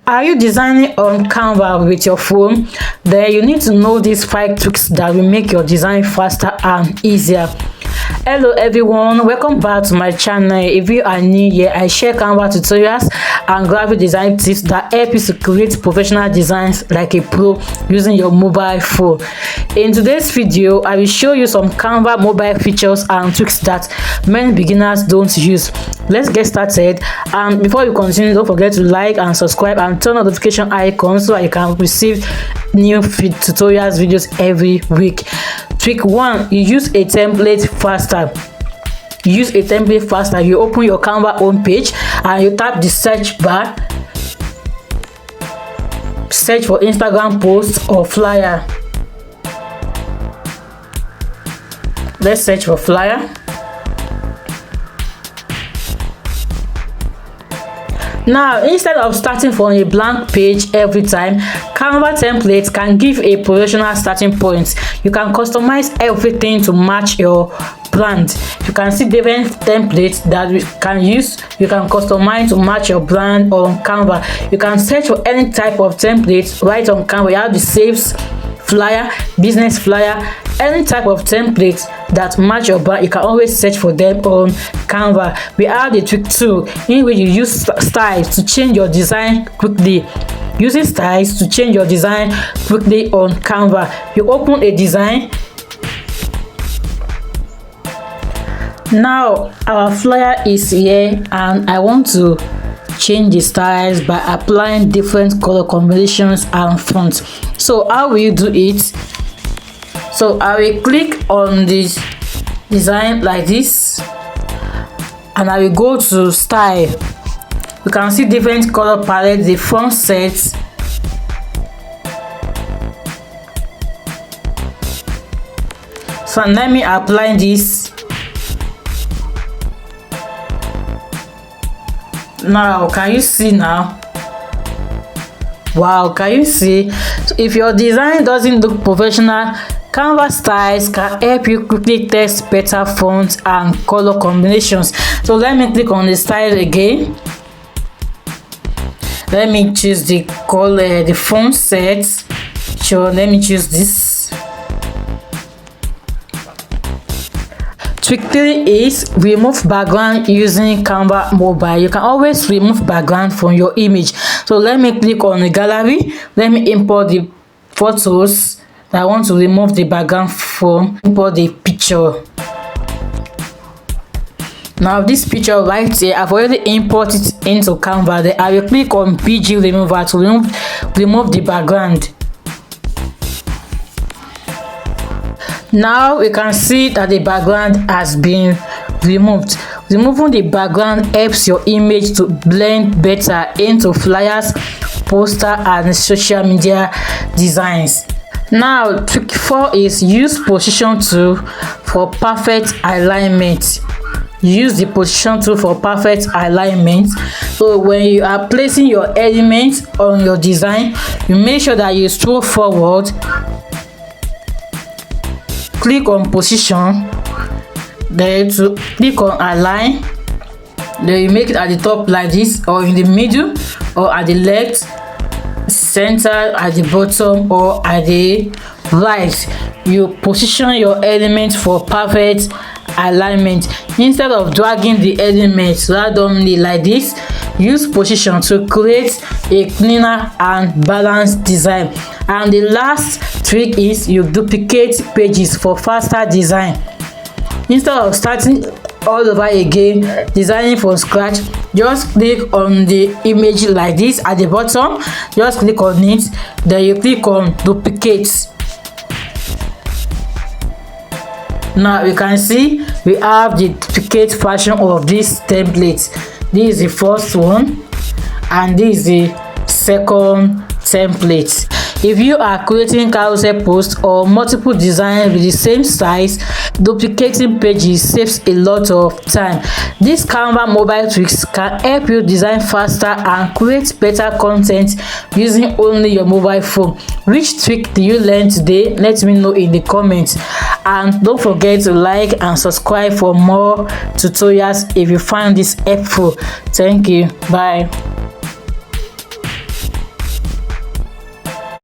Are you designing on Canva with your phone? Then you need to know these 5 tricks that will make your design faster and easier. Hello everyone, welcome back to my channel. If you are new here, I share Canva tutorials and graphic design tips that help you to create professional designs like a pro using your mobile phone. In today's video, I will show you some Canva mobile features and tricks that many beginners don't use. Let's get started, and before you continue, don't forget to like and subscribe and turn on the notification icon so you can receive new tutorials videos every week. Trick 1: you use a template faster. You open your Canva homepage and you tap the search bar, search for Instagram post or flyer. Let's search for flyer. Now, instead of starting from a blank page every time, Canva templates can give a professional starting point. You can customize everything to match your brand. You can see different templates that you can use. You can customize to match your brand on Canva. You can search for any type of template right on Canva. You have the saves flyer, business flyer, any type of template that match your brand. You can always search for them on Canva. We have the trick 2, in which you use styles to change your design quickly. Using styles to change your design quickly on Canva. You open a design. Now our flyer is here and I want to change the styles by applying different color combinations and fonts. So how will you do it? So I will click on this design like this and I will go to style. You can see different color palette, the font sets. So let me apply this. Now can you see now? Wow, can you see? So if your design doesn't look professional, Canva Styles can help you quickly test better fonts and color combinations. So let me click on the style again. Let me choose the color, the font set. Sure, let me choose this. Trick 3 is remove background using Canva mobile. You can always remove background from your image. So let me click on the gallery. Let me import the photos that I want to remove the background from. Import the picture. Now this picture right here, I've already imported it into Canva. Then I will click on PG remover to remove the background. Now we can see that the background has been removed. Removing the background helps your image to blend better into flyers, poster and social media designs. Now trick 4 is use position tool for perfect alignment. Use the position tool for perfect alignment. So when you are placing your elements on your design, you make sure that you scroll forward, click on position, then to click on align, then you make it at the top like this, or in the middle, or at the left, center, at the bottom, or at the right. You position your element for perfect alignment. Instead of dragging the elements randomly like this, use position to create a cleaner and balanced design. And the last trick is you duplicate pages for faster design. Instead of starting all over again, designing from scratch, just click on the image like this at the bottom. Just click on it, then you click on duplicate. Now you can see we have the duplicate version of this template. This is the first one and this is the second template. If you are creating carousel posts or multiple designs with the same size, duplicating pages saves a lot of time. These Canva mobile tricks can help you design faster and create better content using only your mobile phone. Which trick do you learn today? Let me know in the comments. And don't forget to like and subscribe for more tutorials if you find this helpful. Thank you. Bye.